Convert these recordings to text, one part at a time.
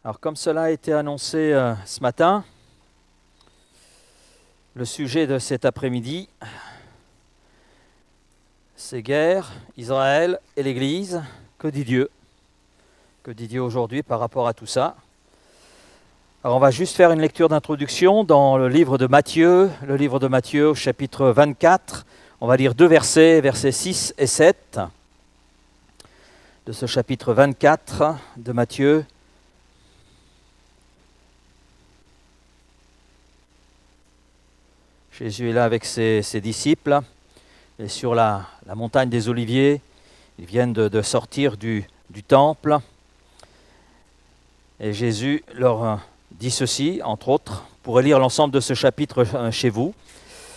Alors, comme cela a été annoncé ce matin, le sujet de cet après-midi, c'est guerre, Israël et l'Église. Que dit Dieu? Que dit Dieu aujourd'hui par rapport à tout ça? Alors, on va juste faire une lecture d'introduction dans le livre de Matthieu au chapitre 24. On va lire deux versets, versets 6 et 7 de ce chapitre 24 de Matthieu. Jésus est là avec ses disciples, et sur la montagne des Oliviers. Ils viennent de sortir du temple. Et Jésus leur dit ceci, entre autres, vous pourrez lire l'ensemble de ce chapitre chez vous.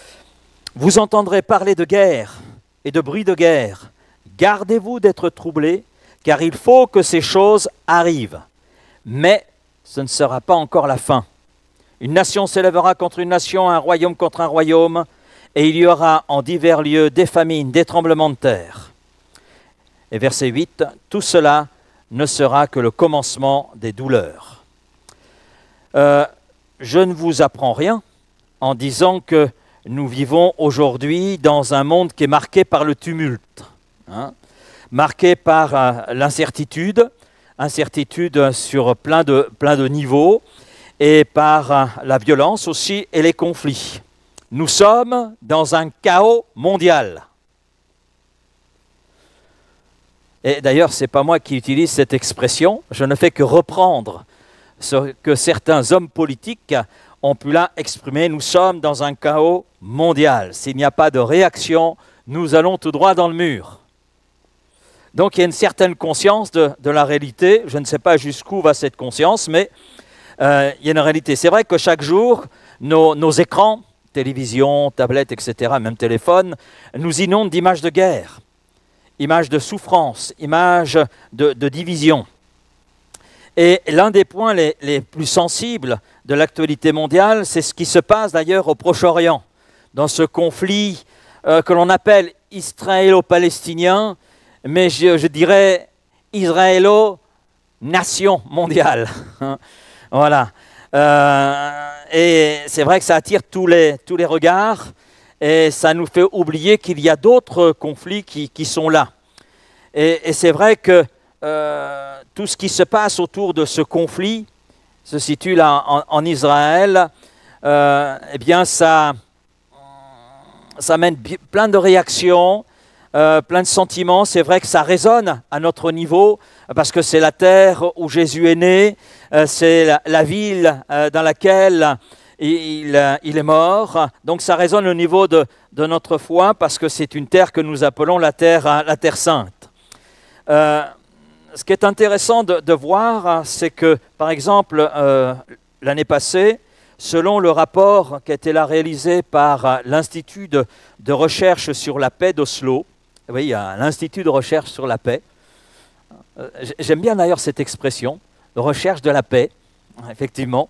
« Vous entendrez parler de guerre et de bruit de guerre. Gardez-vous d'être troublés, car il faut que ces choses arrivent. Mais ce ne sera pas encore la fin. Une nation s'élèvera contre une nation, un royaume contre un royaume, et il y aura en divers lieux des famines, des tremblements de terre. » Et verset 8, « Tout cela ne sera que le commencement des douleurs. » Je ne vous apprends rien en disant que nous vivons aujourd'hui dans un monde qui est marqué par le tumulte, marqué par l'incertitude, incertitude sur plein de niveaux, et par la violence aussi et les conflits. Nous sommes dans un chaos mondial. Et d'ailleurs, ce n'est pas moi qui utilise cette expression, je ne fais que reprendre ce que certains hommes politiques ont pu là exprimer. Nous sommes dans un chaos mondial. S'il n'y a pas de réaction, nous allons tout droit dans le mur. Donc il y a une certaine conscience de la réalité. Je ne sais pas jusqu'où va cette conscience, mais il y a une réalité. C'est vrai que chaque jour, nos écrans, télévision, tablettes, etc., même téléphone, nous inondent d'images de guerre, images de souffrance, images de division. Et l'un des points les plus sensibles de l'actualité mondiale, c'est ce qui se passe d'ailleurs au Proche-Orient, dans ce conflit que l'on appelle israélo-palestinien, mais je dirais israélo-nation mondiale. Voilà. Et c'est vrai que ça attire tous les regards et ça nous fait oublier qu'il y a d'autres conflits qui sont là. Et c'est vrai que tout ce qui se passe autour de ce conflit se situe là en Israël. Eh bien, ça amène plein de réactions, plein de sentiments. C'est vrai que ça résonne à notre niveau parce que c'est la terre où Jésus est né, c'est la ville dans laquelle il est mort. Donc ça résonne au niveau de notre foi parce que c'est une terre que nous appelons la terre sainte. Ce qui est intéressant de voir, c'est que, par exemple, l'année passée, selon le rapport qui a été là réalisé par l'Institut de recherche sur la paix d'Oslo, oui, il y a l'Institut de recherche sur la paix. J'aime bien d'ailleurs cette expression, de recherche de la paix, effectivement.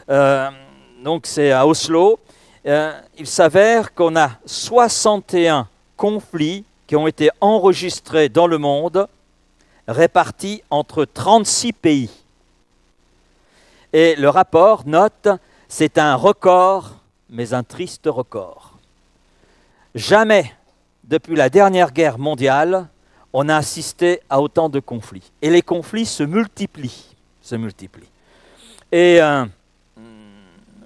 Donc c'est à Oslo. Il s'avère qu'on a 61 conflits qui ont été enregistrés dans le monde, répartis entre 36 pays. Et le rapport note, c'est un record, mais un triste record. Jamais, depuis la dernière guerre mondiale, on a assisté à autant de conflits. Et les conflits se multiplient. Et la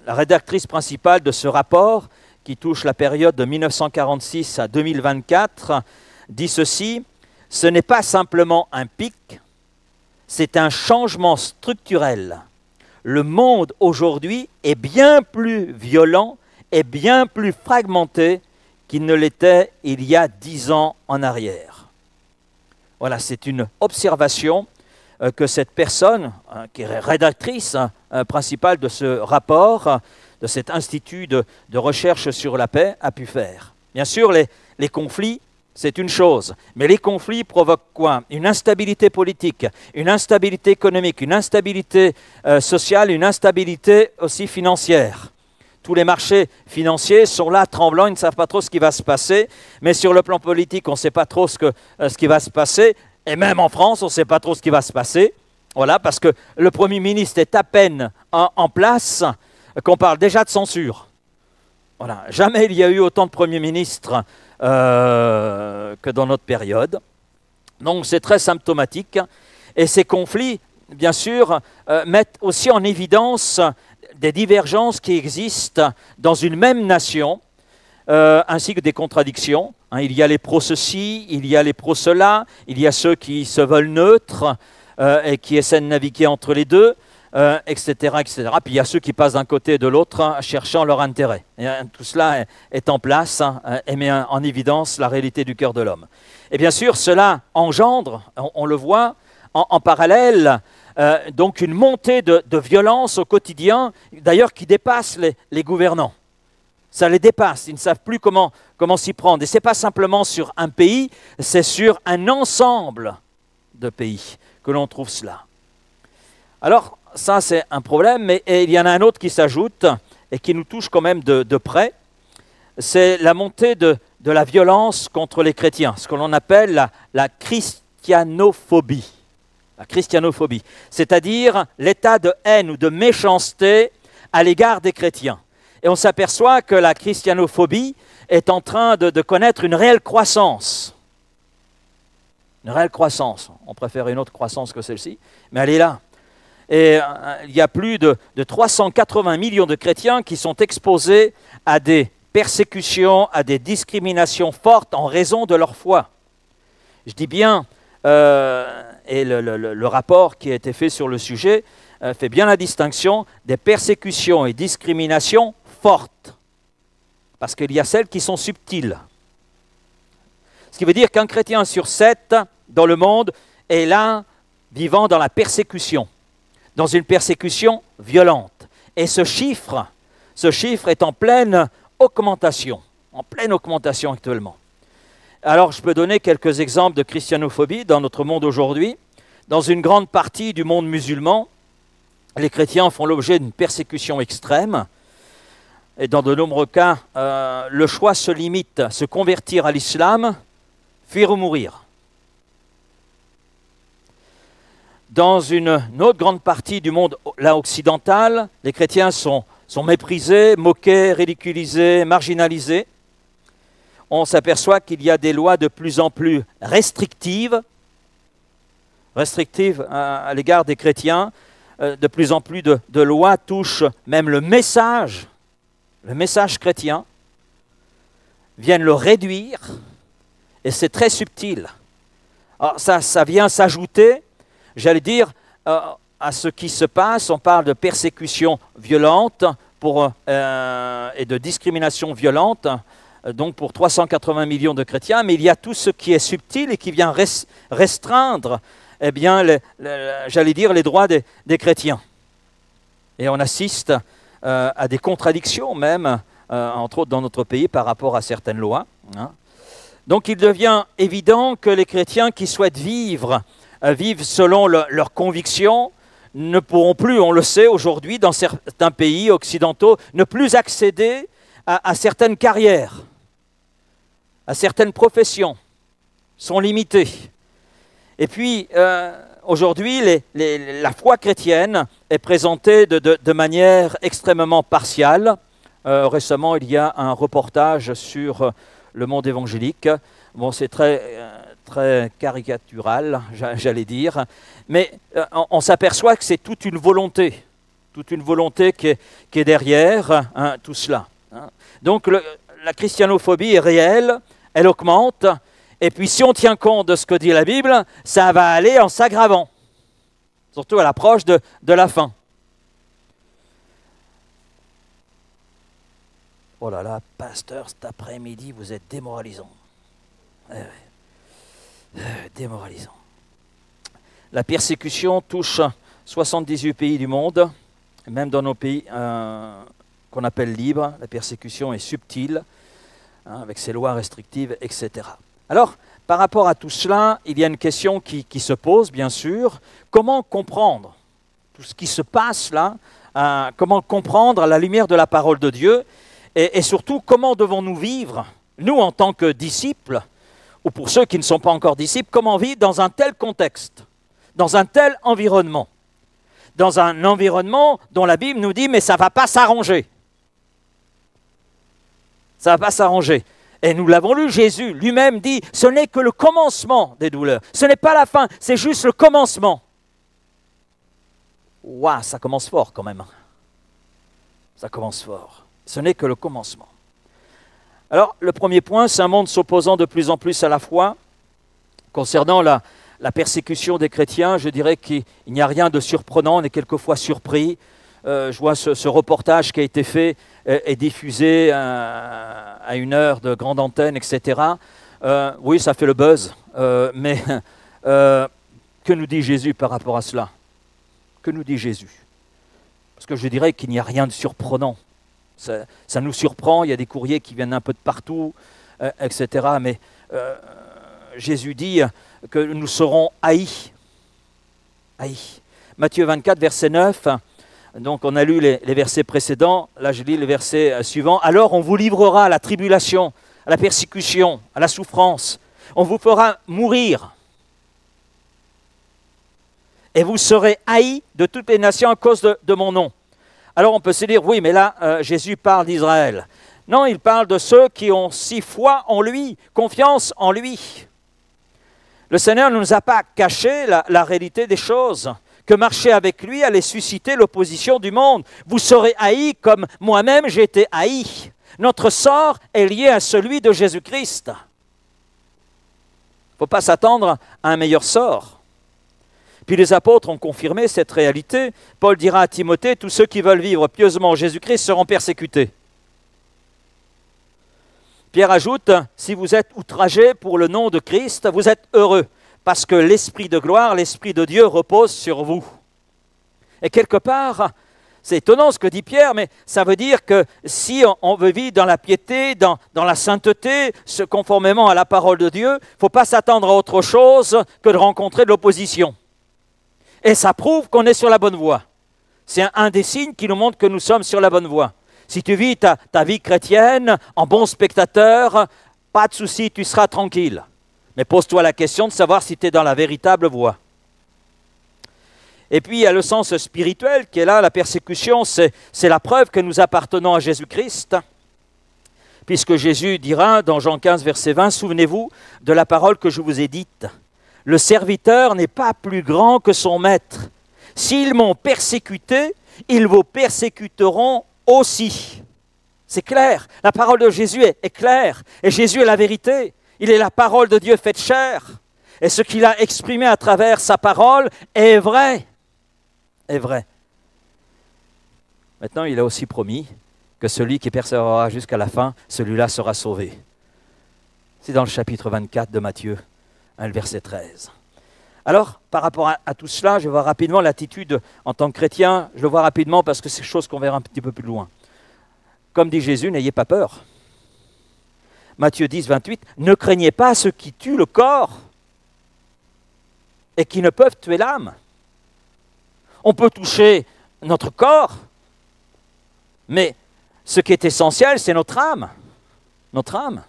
rédactrice principale de ce rapport, qui touche la période de 1946 à 2024, dit ceci: « Ce n'est pas simplement un pic, c'est un changement structurel. Le monde aujourd'hui est bien plus violent et bien plus fragmenté qu'il ne l'était il y a 10 ans en arrière. » Voilà, c'est une observation que cette personne, qui est rédactrice principale de ce rapport, de cet institut de recherche sur la paix, a pu faire. Bien sûr, les conflits, c'est une chose, mais les conflits provoquent quoi? Une instabilité politique, une instabilité économique, une instabilité sociale, une instabilité aussi financière. Tous les marchés financiers sont là, tremblants, ils ne savent pas trop ce qui va se passer, mais sur le plan politique, on ne sait pas trop ce qui va se passer, et même en France, on ne sait pas trop ce qui va se passer. Voilà, parce que le Premier ministre est à peine en place qu'on parle déjà de censure. Voilà, jamais il y a eu autant de premiers ministres que dans notre période. Donc c'est très symptomatique. Et ces conflits, bien sûr, mettent aussi en évidence des divergences qui existent dans une même nation, ainsi que des contradictions. Il y a les pro-ceci, il y a les pro-cela, il y a ceux qui se veulent neutres et qui essaient de naviguer entre les deux, etc., etc. Puis il y a ceux qui passent d'un côté et de l'autre cherchant leur intérêt. Et, tout cela est en place et met en évidence la réalité du cœur de l'homme. Et bien sûr, cela engendre, on le voit, en parallèle, donc une montée de violence au quotidien, d'ailleurs qui dépasse les gouvernants. Ça les dépasse, ils ne savent plus comment s'y prendre. Et ce n'est pas simplement sur un pays, c'est sur un ensemble de pays que l'on trouve cela. Alors, ça c'est un problème, mais il y en a un autre qui s'ajoute et qui nous touche quand même de près. C'est la montée de la violence contre les chrétiens, ce que l'on appelle la christianophobie. La christianophobie, c'est-à-dire l'état de haine ou de méchanceté à l'égard des chrétiens. Et on s'aperçoit que la christianophobie est en train de connaître une réelle croissance. Une réelle croissance. On préfère une autre croissance que celle-ci, mais elle est là. Et il y a plus de 380 millions de chrétiens qui sont exposés à des persécutions, à des discriminations fortes en raison de leur foi. Je dis bien, et le rapport qui a été fait sur le sujet fait bien la distinction des persécutions et discriminations fortes, parce qu'il y a celles qui sont subtiles. Ce qui veut dire qu'un chrétien sur 7 dans le monde est là, vivant dans la persécution, dans une persécution violente. Et ce chiffre est en pleine augmentation actuellement. Alors, je peux donner quelques exemples de christianophobie dans notre monde aujourd'hui. Dans une grande partie du monde musulman, les chrétiens font l'objet d'une persécution extrême. Et dans de nombreux cas, le choix se limite à se convertir à l'islam, fuir ou mourir. Dans une autre grande partie du monde là, occidental, les chrétiens sont méprisés, moqués, ridiculisés, marginalisés. On s'aperçoit qu'il y a des lois de plus en plus restrictives à l'égard des chrétiens. De plus en plus de lois touchent même le message chrétien, viennent le réduire, et c'est très subtil. Alors ça vient s'ajouter, j'allais dire, à ce qui se passe. On parle de persécution violente et de discrimination violente, donc pour 380 millions de chrétiens, mais il y a tout ce qui est subtil et qui vient restreindre, eh bien, j'allais dire, les droits des chrétiens. Et on assiste à des contradictions même, entre autres dans notre pays, par rapport à certaines lois. Donc il devient évident que les chrétiens qui souhaitent vivre selon leurs convictions ne pourront plus, on le sait aujourd'hui, dans certains pays occidentaux, ne plus accéder à certaines carrières, à certaines professions, sont limités. Et puis, aujourd'hui, la foi chrétienne est présentée de manière extrêmement partiale. Récemment, il y a un reportage sur le monde évangélique. Bon, c'est très caricatural, j'allais dire, mais on s'aperçoit que c'est toute une volonté qui est derrière tout cela. Donc, la christianophobie est réelle, elle augmente. Et puis si on tient compte de ce que dit la Bible, ça va aller en s'aggravant, surtout à l'approche de la fin. Oh là là, pasteur, cet après-midi, vous êtes démoralisant. Démoralisant. La persécution touche 78 pays du monde, même dans nos pays qu'on appelle libres, la persécution est subtile, avec ses lois restrictives, etc. Alors, par rapport à tout cela, il y a une question qui se pose, bien sûr. Comment comprendre tout ce qui se passe là? Comment comprendre à la lumière de la parole de Dieu? Et surtout, comment devons-nous vivre, nous en tant que disciples, ou pour ceux qui ne sont pas encore disciples, comment vivre dans un tel contexte? dans un tel environnement. Dans un environnement dont la Bible nous dit, mais ça ne va pas s'arranger. Ça ne va pas s'arranger. Et nous l'avons lu, Jésus lui-même dit, ce n'est que le commencement des douleurs. Ce n'est pas la fin, c'est juste le commencement. Waouh, ça commence fort quand même. Ça commence fort. Ce n'est que le commencement. Alors, le premier point, c'est un monde s'opposant de plus en plus à la foi. Concernant la persécution des chrétiens, je dirais qu'il n'y a rien de surprenant, on est quelquefois surpris. Je vois ce reportage qui a été fait et diffusé à une heure de grande antenne, etc. Oui, ça fait le buzz, mais que nous dit Jésus par rapport à cela? Que nous dit Jésus? Parce que je dirais qu'il n'y a rien de surprenant. Ça nous surprend, il y a des courriers qui viennent un peu de partout, etc. Mais Jésus dit que nous serons haïs. Haïs. Matthieu 24, verset 9. Donc on a lu les versets précédents, là je lis le verset suivant. Alors on vous livrera à la tribulation, à la persécution, à la souffrance. On vous fera mourir. Et vous serez haïs de toutes les nations à cause de mon nom. Alors on peut se dire, oui mais là Jésus parle d'Israël. Non, il parle de ceux qui ont si foi en lui, confiance en lui. Le Seigneur ne nous a pas caché la réalité des choses. Que marcher avec lui allait susciter l'opposition du monde. Vous serez haïs comme moi-même j'ai été haï. Notre sort est lié à celui de Jésus-Christ. Il ne faut pas s'attendre à un meilleur sort. Puis les apôtres ont confirmé cette réalité. Paul dira à Timothée, tous ceux qui veulent vivre pieusement en Jésus-Christ seront persécutés. Pierre ajoute, si vous êtes outragés pour le nom de Christ, vous êtes heureux. Parce que l'Esprit de gloire, l'Esprit de Dieu repose sur vous. Et quelque part, c'est étonnant ce que dit Pierre, mais ça veut dire que si on veut vivre dans la piété, dans la sainteté, conformément à la parole de Dieu, il ne faut pas s'attendre à autre chose que de rencontrer de l'opposition. Et ça prouve qu'on est sur la bonne voie. C'est un des signes qui nous montre que nous sommes sur la bonne voie. Si tu vis ta vie chrétienne en bon spectateur, pas de souci, tu seras tranquille. Mais pose-toi la question de savoir si tu es dans la véritable voie. Et puis il y a le sens spirituel qui est là, la persécution, c'est la preuve que nous appartenons à Jésus-Christ. Puisque Jésus dira dans Jean 15, verset 20, « Souvenez-vous de la parole que je vous ai dite. Le serviteur n'est pas plus grand que son maître. S'ils m'ont persécuté, ils vous persécuteront aussi. » C'est clair, la parole de Jésus est claire, et Jésus est la vérité. Il est la parole de Dieu faite chair. Et ce qu'il a exprimé à travers sa parole est vrai. Est vrai. Maintenant, il a aussi promis que celui qui persévérera jusqu'à la fin, celui-là sera sauvé. C'est dans le chapitre 24 de Matthieu, le verset 13. Alors, par rapport à tout cela, je vais voir rapidement l'attitude en tant que chrétien. Je le vois rapidement parce que c'est chose qu'on verra un petit peu plus loin. Comme dit Jésus, n'ayez pas peur. Matthieu 10, 28, « Ne craignez pas ceux qui tuent le corps et qui ne peuvent tuer l'âme. » On peut toucher notre corps, mais ce qui est essentiel, c'est notre âme. Notre âme.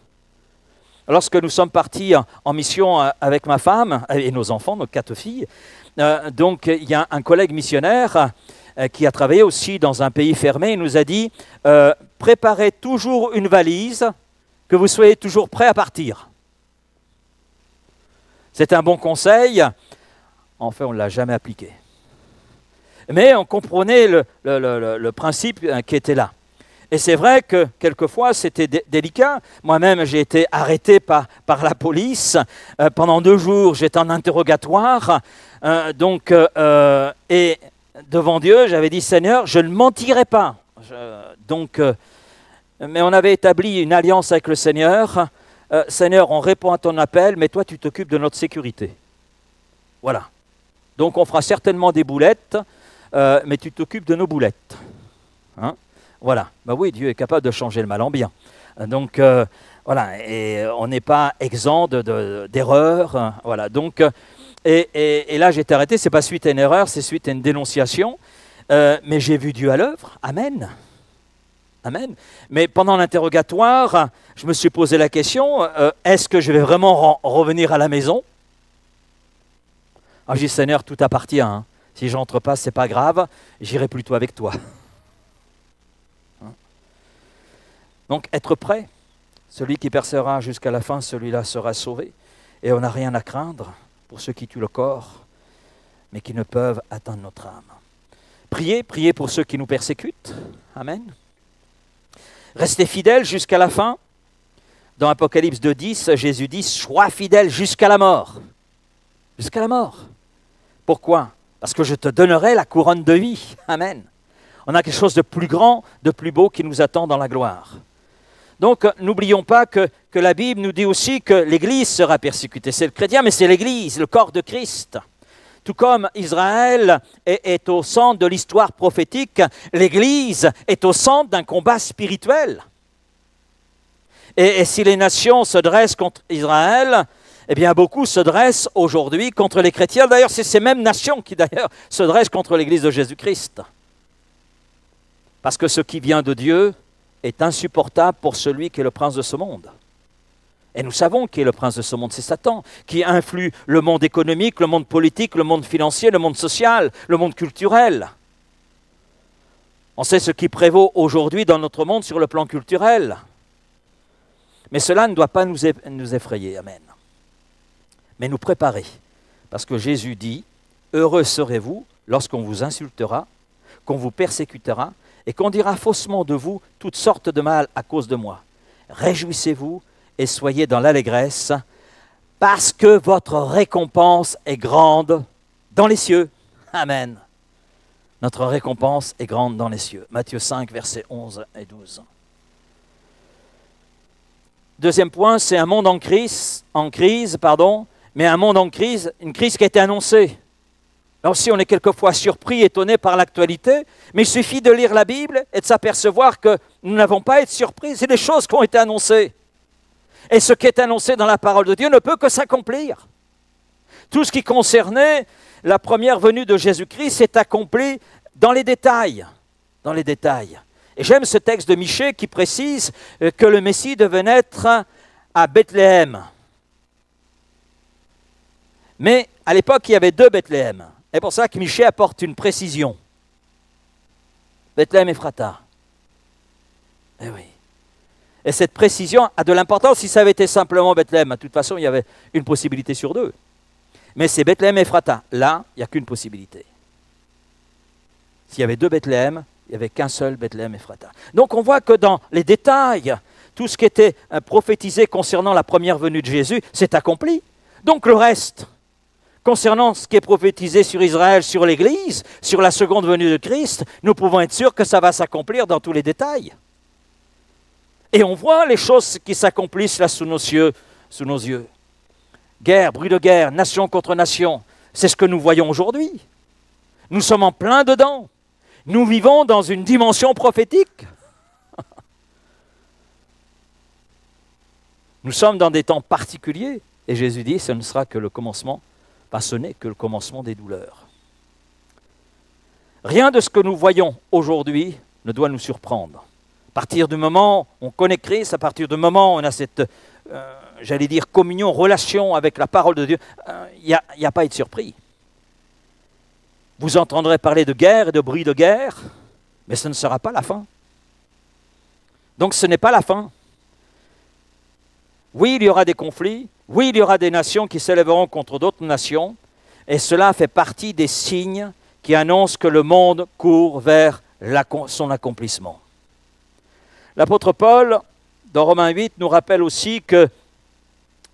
Lorsque nous sommes partis en mission avec ma femme et nos enfants, nos 4 filles, donc il y a un collègue missionnaire qui a travaillé aussi dans un pays fermé, il nous a dit « Préparez toujours une valise, que vous soyez toujours prêts à partir. » C'est un bon conseil. En fait, on ne l'a jamais appliqué. Mais on comprenait le principe qui était là. Et c'est vrai que quelquefois, c'était délicat. Moi-même, j'ai été arrêté par la police. Pendant 2 jours, j'étais en interrogatoire. Et devant Dieu, j'avais dit, Seigneur, je ne mentirai pas. Mais on avait établi une alliance avec le Seigneur. Seigneur, on répond à ton appel, mais toi, tu t'occupes de notre sécurité. Voilà. Donc, on fera certainement des boulettes, mais tu t'occupes de nos boulettes. Hein? Voilà. Ben oui, Dieu est capable de changer le mal en bien. Donc, voilà. Et on n'est pas exempt d'erreurs. Voilà. Donc, et là, j'ai été arrêté. Ce n'est pas suite à une erreur, c'est suite à une dénonciation. Mais j'ai vu Dieu à l'œuvre. Amen. Amen. Mais pendant l'interrogatoire, je me suis posé la question, est-ce que je vais vraiment revenir à la maison? Ah, j'ai dit, Seigneur, tout appartient. Hein. Si je n'entre pas, ce n'est pas grave, j'irai plutôt avec toi. Hein? Donc, être prêt. Celui qui persévérera jusqu'à la fin, celui-là sera sauvé. Et on n'a rien à craindre pour ceux qui tuent le corps, mais qui ne peuvent atteindre notre âme. Priez pour ceux qui nous persécutent. Amen. Restez fidèles jusqu'à la fin. Dans Apocalypse 2,10, Jésus dit « Sois fidèle jusqu'à la mort. » Jusqu'à la mort. Pourquoi? Parce que je te donnerai la couronne de vie. Amen. On a quelque chose de plus grand, de plus beau qui nous attend dans la gloire. Donc, n'oublions pas que la Bible nous dit aussi que l'Église sera persécutée. C'est le chrétien, mais c'est l'Église, le corps de Christ. Tout comme Israël est au centre de l'histoire prophétique, l'Église est au centre d'un combat spirituel. Et si les nations se dressent contre Israël, eh bien beaucoup se dressent aujourd'hui contre les chrétiens. D'ailleurs, c'est ces mêmes nations qui d'ailleurs se dressent contre l'Église de Jésus-Christ. Parce que ce qui vient de Dieu est insupportable pour celui qui est le prince de ce monde. Et nous savons qui est le prince de ce monde, c'est Satan, qui influe le monde économique, le monde politique, le monde financier, le monde social, le monde culturel. On sait ce qui prévaut aujourd'hui dans notre monde sur le plan culturel. Mais cela ne doit pas nous effrayer, amen. Mais nous préparer, parce que Jésus dit, « Heureux serez-vous lorsqu'on vous insultera, qu'on vous persécutera, et qu'on dira faussement de vous toutes sortes de mal à cause de moi. Réjouissez-vous et soyez dans l'allégresse, parce que votre récompense est grande dans les cieux. » Amen. Notre récompense est grande dans les cieux. Matthieu 5, versets 11 et 12. Deuxième point, c'est un monde en crise, mais un monde en crise, une crise qui a été annoncée. Là aussi, on est quelquefois surpris, étonné par l'actualité, mais il suffit de lire la Bible et de s'apercevoir que nous n'avons pas à être surpris. C'est des choses qui ont été annoncées. Et ce qui est annoncé dans la parole de Dieu ne peut que s'accomplir. Tout ce qui concernait la première venue de Jésus-Christ s'est accompli dans les détails. Dans les détails. Et j'aime ce texte de Michée qui précise que le Messie devait naître à Bethléem. Mais à l'époque, il y avait 2 Bethléem. Et pour ça que Michée apporte une précision. Bethléem Ephrata. Eh oui. Et cette précision a de l'importance. Si ça avait été simplement Bethléem, de toute façon, il y avait une possibilité sur 2. Mais c'est Bethléem Ephrata. Là, il n'y a qu'une possibilité. S'il y avait 2 Bethléem, il n'y avait qu'un seul Bethléem Ephrata. Donc on voit que dans les détails, tout ce qui était prophétisé concernant la première venue de Jésus s'est accompli. Donc le reste, concernant ce qui est prophétisé sur Israël, sur l'Église, sur la seconde venue de Christ, nous pouvons être sûrs que ça va s'accomplir dans tous les détails. Et on voit les choses qui s'accomplissent là sous nos yeux. Guerre, bruit de guerre, nation contre nation, c'est ce que nous voyons aujourd'hui. Nous sommes en plein dedans. Nous vivons dans une dimension prophétique. Nous sommes dans des temps particuliers. Et Jésus dit, ce ne sera que le commencement, ce n'est que le commencement des douleurs. Rien de ce que nous voyons aujourd'hui ne doit nous surprendre. À partir du moment où on connaît Christ, à partir du moment où on a cette, communion, relation avec la parole de Dieu, il n'y a pas à être surpris. Vous entendrez parler de guerre et de bruit de guerre, mais ce ne sera pas la fin. Donc ce n'est pas la fin. Oui, il y aura des conflits, oui, il y aura des nations qui s'élèveront contre d'autres nations, et cela fait partie des signes qui annoncent que le monde court vers son accomplissement. L'apôtre Paul, dans Romains 8, nous rappelle aussi que,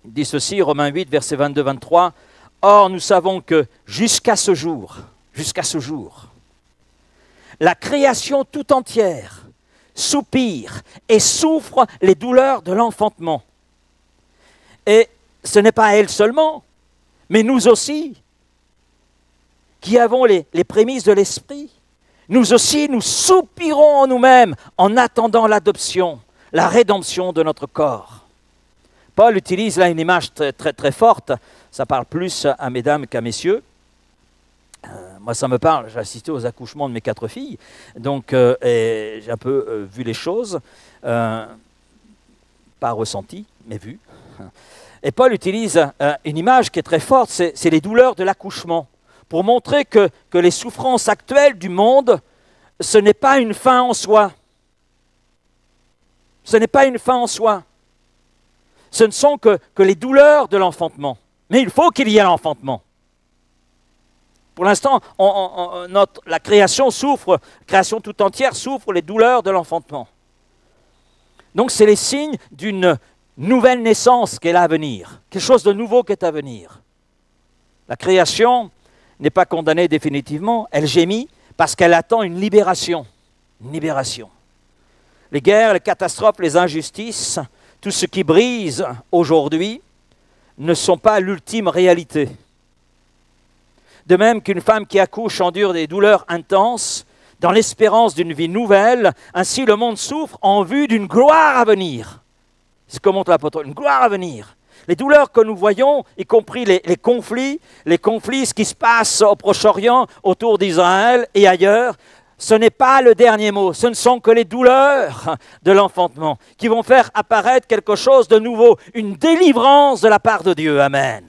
il dit ceci, Romains 8, versets 22-23, « Or, nous savons que jusqu'à ce jour, la création tout entière soupire et souffre les douleurs de l'enfantement. Et ce n'est pas elle seulement, mais nous aussi, qui avons les prémices de l'Esprit, nous aussi, nous soupirons en nous-mêmes en attendant l'adoption, la rédemption de notre corps. » Paul utilise là une image très, très, très forte. Ça parle plus à mesdames qu'à messieurs. Moi, ça me parle. J'ai assisté aux accouchements de mes 4 filles. Donc, j'ai un peu vu les choses. Pas ressenti, mais vu. Et Paul utilise une image qui est très forte, c'est les douleurs de l'accouchement, pour montrer que les souffrances actuelles du monde, ce n'est pas une fin en soi. Ce n'est pas une fin en soi. Ce ne sont que les douleurs de l'enfantement. Mais il faut qu'il y ait l'enfantement. Pour l'instant, la création souffre, la création tout entière souffre les douleurs de l'enfantement. Donc c'est les signes d'une nouvelle naissance qui est là à venir, quelque chose de nouveau qui est à venir. La création n'est pas condamnée définitivement, elle gémit parce qu'elle attend une libération. Une libération. Les guerres, les catastrophes, les injustices, tout ce qui brise aujourd'hui ne sont pas l'ultime réalité. De même qu'une femme qui accouche endure des douleurs intenses, dans l'espérance d'une vie nouvelle, ainsi le monde souffre en vue d'une gloire à venir. C'est ce que montre l'apôtre, une gloire à venir. Les douleurs que nous voyons, y compris les conflits, ce qui se passe au Proche-Orient, autour d'Israël et ailleurs, ce n'est pas le dernier mot, ce ne sont que les douleurs de l'enfantement qui vont faire apparaître quelque chose de nouveau, une délivrance de la part de Dieu. Amen.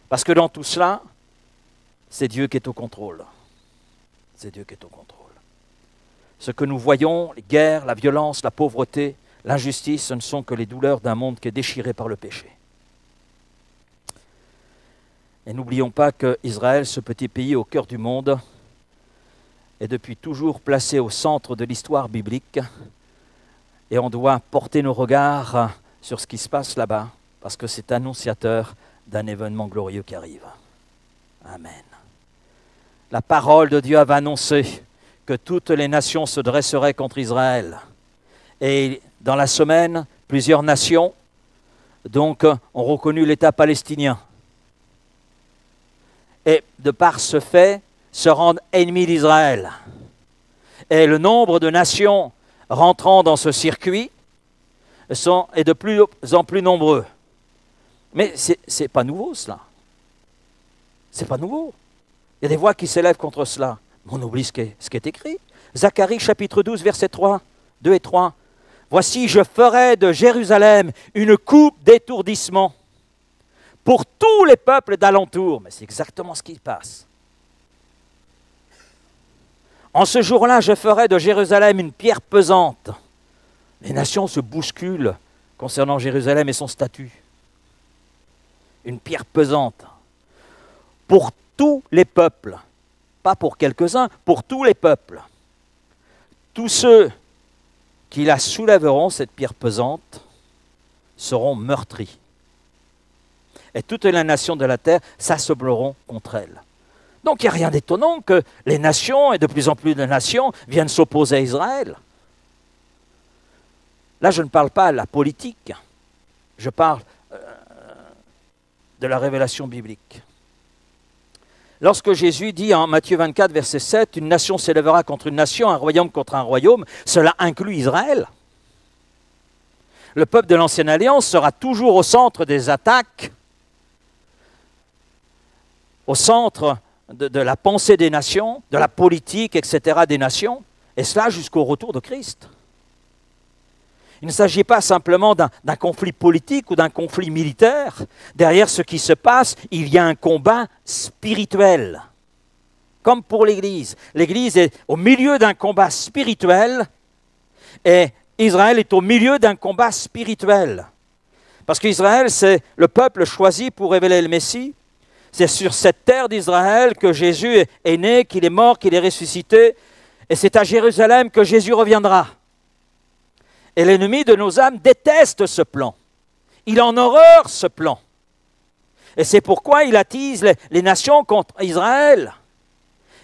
Parce que dans tout cela, c'est Dieu qui est au contrôle. C'est Dieu qui est au contrôle. Ce que nous voyons, les guerres, la violence, la pauvreté, l'injustice, ce ne sont que les douleurs d'un monde qui est déchiré par le péché. Et n'oublions pas qu'Israël, ce petit pays au cœur du monde, est depuis toujours placé au centre de l'histoire biblique et on doit porter nos regards sur ce qui se passe là-bas parce que c'est annonciateur d'un événement glorieux qui arrive. Amen. La parole de Dieu avait annoncé que toutes les nations se dresseraient contre Israël. Et dans la semaine, plusieurs nations donc, ont reconnu l'État palestinien. Et de par ce fait, se rendent ennemis d'Israël. Et le nombre de nations rentrant dans ce circuit est de plus en plus nombreux. Mais ce n'est pas nouveau cela. Ce n'est pas nouveau. Il y a des voix qui s'élèvent contre cela. Mais on oublie ce qui est écrit. Zacharie chapitre 12, versets 2 et 3. Voici, je ferai de Jérusalem une coupe d'étourdissement pour tous les peuples d'alentour. Mais c'est exactement ce qui passe. En ce jour-là, je ferai de Jérusalem une pierre pesante. Les nations se bousculent concernant Jérusalem et son statut. Une pierre pesante. Pour tous les peuples. Pas pour quelques-uns, pour tous les peuples. Tous ceux qui la soulèveront, cette pierre pesante, seront meurtris. Et toutes les nations de la terre s'assembleront contre elle. Donc il n'y a rien d'étonnant que les nations, et de plus en plus de nations, viennent s'opposer à Israël. Là, je ne parle pas de la politique, je parle de la révélation biblique. Lorsque Jésus dit en Matthieu 24, verset 7, « Une nation s'élèvera contre une nation, un royaume contre un royaume », cela inclut Israël. Le peuple de l'Ancienne Alliance sera toujours au centre des attaques, au centre de la pensée des nations, de la politique, etc. des nations, et cela jusqu'au retour de Christ. Il ne s'agit pas simplement d'un conflit politique ou d'un conflit militaire. Derrière ce qui se passe, il y a un combat spirituel. Comme pour l'Église. L'Église est au milieu d'un combat spirituel et Israël est au milieu d'un combat spirituel. Parce qu'Israël, c'est le peuple choisi pour révéler le Messie. C'est sur cette terre d'Israël que Jésus est né, qu'il est mort, qu'il est ressuscité. Et c'est à Jérusalem que Jésus reviendra. Et l'ennemi de nos âmes déteste ce plan. Il en horreur ce plan. Et c'est pourquoi il attise les nations contre Israël.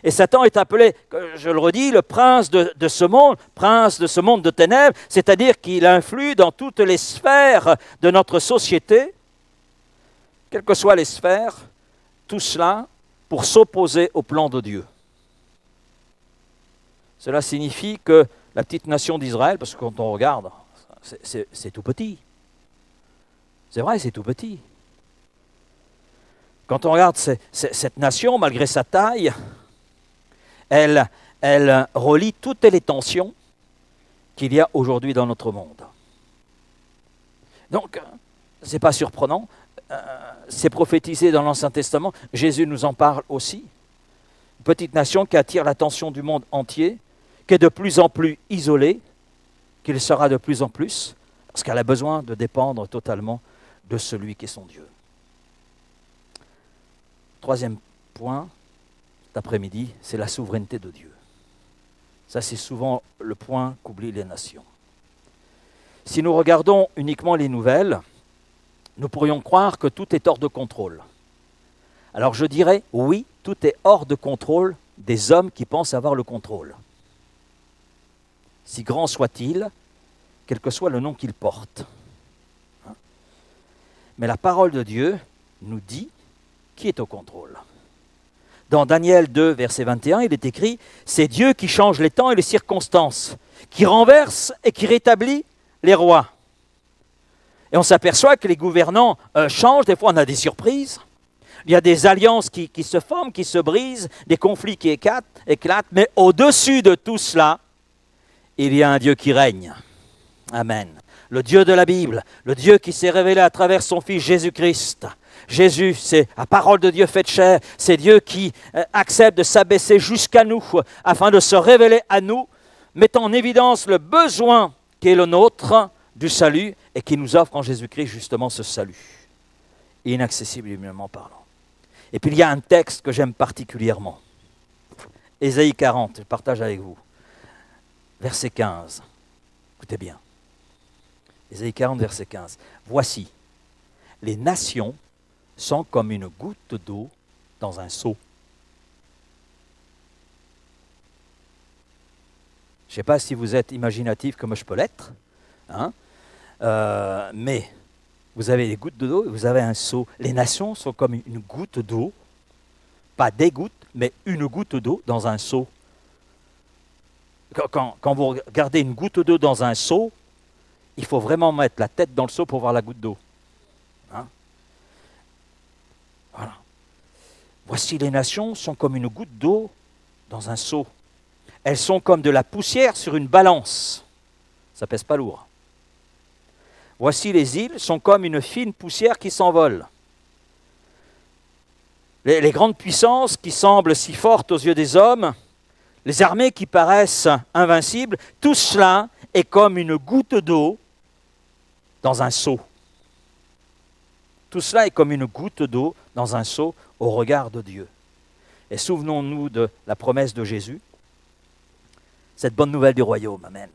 Et Satan est appelé, je le redis, le prince de ce monde de ténèbres, c'est-à-dire qu'il influe dans toutes les sphères de notre société, quelles que soient les sphères, tout cela pour s'opposer au plan de Dieu. Cela signifie que la petite nation d'Israël, parce que quand on regarde, c'est tout petit. C'est vrai, c'est tout petit. Quand on regarde cette nation, malgré sa taille, elle relie toutes les tensions qu'il y a aujourd'hui dans notre monde. Donc, c'est pas surprenant, c'est prophétisé dans l'Ancien Testament, Jésus nous en parle aussi. Une petite nation qui attire l'attention du monde entier, qui est de plus en plus isolée, qui le sera de plus en plus, parce qu'elle a besoin de dépendre totalement de celui qui est son Dieu. Troisième point, cet après-midi, c'est la souveraineté de Dieu. Ça, c'est souvent le point qu'oublient les nations. Si nous regardons uniquement les nouvelles, nous pourrions croire que tout est hors de contrôle. Alors je dirais, oui, tout est hors de contrôle des hommes qui pensent avoir le contrôle. Si grand soit-il, quel que soit le nom qu'il porte. Mais la parole de Dieu nous dit qui est au contrôle. Dans Daniel 2, verset 21, il est écrit « C'est Dieu qui change les temps et les circonstances, qui renverse et qui rétablit les rois. » Et on s'aperçoit que les gouvernants changent, des fois on a des surprises. Il y a des alliances qui se forment, qui se brisent, des conflits qui éclatent, mais au-dessus de tout cela, il y a un Dieu qui règne. Amen. Le Dieu de la Bible, le Dieu qui s'est révélé à travers son Fils Jésus-Christ. Jésus, c'est la parole de Dieu faite chair, c'est Dieu qui accepte de s'abaisser jusqu'à nous afin de se révéler à nous, mettant en évidence le besoin qui est le nôtre du salut et qui nous offre en Jésus-Christ justement ce salut, inaccessible humainement parlant. Et puis il y a un texte que j'aime particulièrement, Ésaïe 40, je partage avec vous, verset 15, écoutez bien, Ésaïe 40, verset 15, « Voici, les nations sont comme une goutte d'eau dans un seau. » Je ne sais pas si vous êtes imaginatif comme je peux l'être, hein? Mais vous avez des gouttes d'eau et vous avez un seau. Les nations sont comme une goutte d'eau, pas des gouttes, mais une goutte d'eau dans un seau. Quand vous regardez une goutte d'eau dans un seau, il faut vraiment mettre la tête dans le seau pour voir la goutte d'eau. Hein? Voilà. Voici les nations sont comme une goutte d'eau dans un seau. Elles sont comme de la poussière sur une balance. Ça pèse pas lourd. Voici les îles sont comme une fine poussière qui s'envole. Les grandes puissances qui semblent si fortes aux yeux des hommes, les armées qui paraissent invincibles, tout cela est comme une goutte d'eau dans un seau. Tout cela est comme une goutte d'eau dans un seau au regard de Dieu. Et souvenons-nous de la promesse de Jésus. Cette bonne nouvelle du royaume, amen,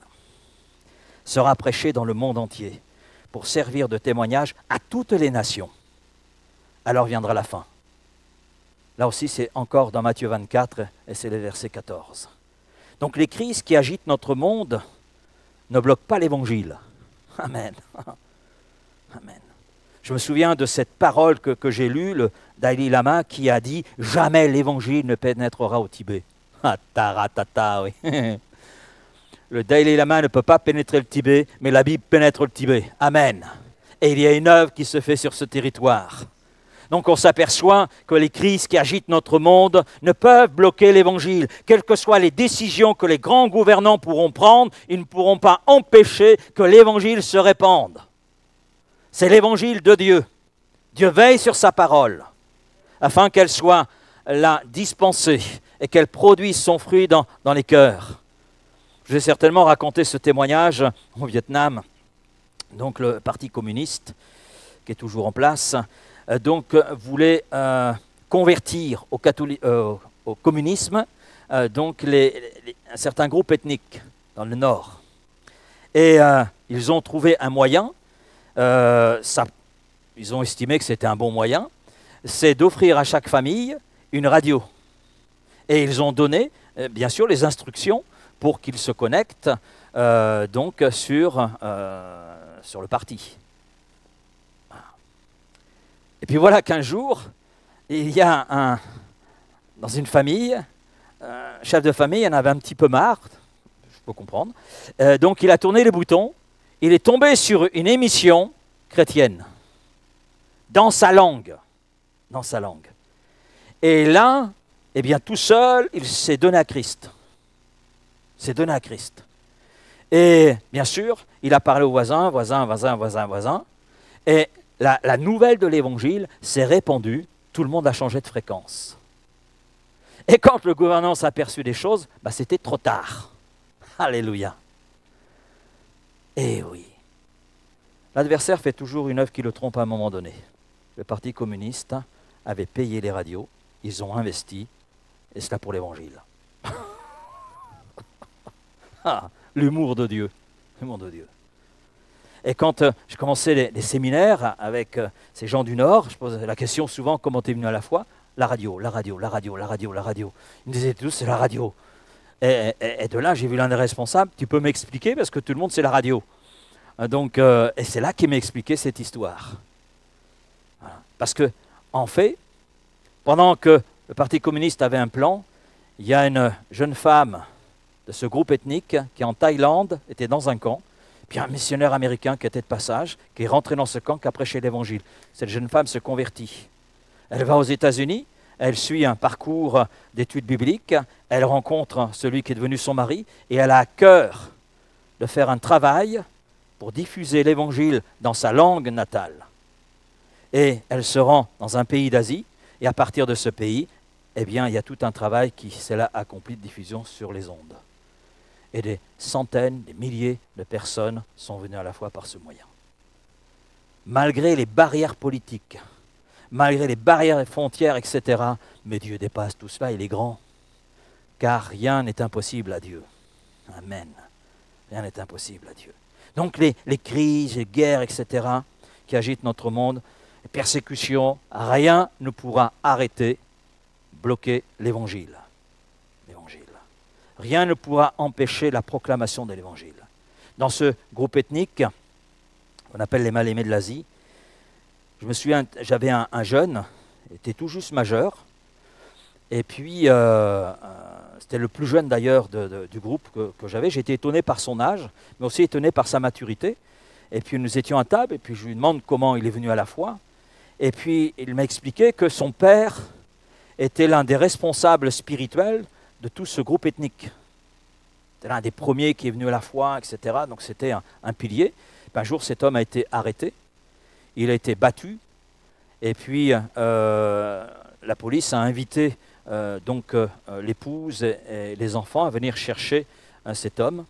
sera prêchée dans le monde entier pour servir de témoignage à toutes les nations. Alors viendra la fin. Là aussi, c'est encore dans Matthieu 24 et c'est le verset 14. Donc les crises qui agitent notre monde ne bloquent pas l'évangile. Amen. Amen. Je me souviens de cette parole que j'ai lue, le Dalai Lama, qui a dit « Jamais l'évangile ne pénétrera au Tibet ». Ah, taratata, oui. Le Dalai Lama ne peut pas pénétrer le Tibet, mais la Bible pénètre le Tibet. Amen. Et il y a une œuvre qui se fait sur ce territoire. Donc on s'aperçoit que les crises qui agitent notre monde ne peuvent bloquer l'évangile. Quelles que soient les décisions que les grands gouvernants pourront prendre, ils ne pourront pas empêcher que l'évangile se répande. C'est l'évangile de Dieu. Dieu veille sur sa parole afin qu'elle soit là dispensée et qu'elle produise son fruit dans les cœurs. Je vais certainement raconter ce témoignage au Vietnam. Donc le Parti communiste, qui est toujours en place, voulait convertir au communisme donc un certain groupe ethnique dans le Nord. Et ils ont trouvé un moyen, ils ont estimé que c'était un bon moyen, c'est d'offrir à chaque famille une radio. Et ils ont donné, bien sûr, les instructions pour qu'ils se connectent sur le parti. Et puis voilà qu'un jour, il y a dans une famille, chef de famille, il en avait un petit peu marre, je peux comprendre, donc il a tourné les boutons, il est tombé sur une émission chrétienne, dans sa langue. Et là, eh bien, tout seul, il s'est donné à Christ. Et bien sûr, il a parlé aux voisins, et la nouvelle de l'Évangile s'est répandue, tout le monde a changé de fréquence. Et quand le gouvernement s'est aperçu des choses, c'était trop tard. Alléluia. Eh oui. L'adversaire fait toujours une œuvre qui le trompe à un moment donné. Le Parti communiste avait payé les radios, ils ont investi, et c'est là pour l'Évangile. L'humour de Dieu. L'humour de Dieu. Et quand je commençais les séminaires avec ces gens du Nord, je posais la question souvent, comment t'es venu à la foi? La radio, la radio, la radio, la radio, la radio. Ils me disaient tous, c'est la radio. Et de là, j'ai vu l'un des responsables, tu peux m'expliquer parce que tout le monde, c'est la radio. Donc, et c'est là qu'il m'a expliqué cette histoire. Voilà. Parce que, en fait, pendant que le Parti communiste avait un plan, il y a une jeune femme de ce groupe ethnique qui, en Thaïlande, était dans un camp, puis un missionnaire américain qui était de passage, qui est rentré dans ce camp, qui a prêché l'Évangile. Cette jeune femme se convertit. Elle va aux États-Unis, elle suit un parcours d'études bibliques, elle rencontre celui qui est devenu son mari, et elle a à cœur de faire un travail pour diffuser l'Évangile dans sa langue natale. Et elle se rend dans un pays d'Asie, et à partir de ce pays, eh bien, il y a tout un travail qui s'est là accompli de diffusion sur les ondes. Et des centaines, des milliers de personnes sont venues à la foi par ce moyen. Malgré les barrières politiques, malgré les barrières et frontières, etc., mais Dieu dépasse tout cela, il est grand. Car rien n'est impossible à Dieu. Amen. Rien n'est impossible à Dieu. Donc les crises, les guerres, etc., qui agitent notre monde, les persécutions, rien ne pourra arrêter, bloquer l'Évangile. L'Évangile. Rien ne pourra empêcher la proclamation de l'Évangile. Dans ce groupe ethnique, qu'on appelle les mal-aimés de l'Asie, je me souviens, j'avais un jeune, il était tout juste majeur, et puis c'était le plus jeune d'ailleurs du groupe que j'avais. J'étais étonné par son âge, mais aussi étonné par sa maturité. Et puis nous étions à table, et puis je lui demande comment il est venu à la foi. Et puis il m'a expliqué que son père était l'un des responsables spirituels de tout ce groupe ethnique. C'était l'un des premiers qui est venu à la foi, etc. Donc c'était un pilier. Puis un jour, cet homme a été arrêté. Il a été battu. Et puis la police a invité l'épouse et les enfants à venir chercher cet homme.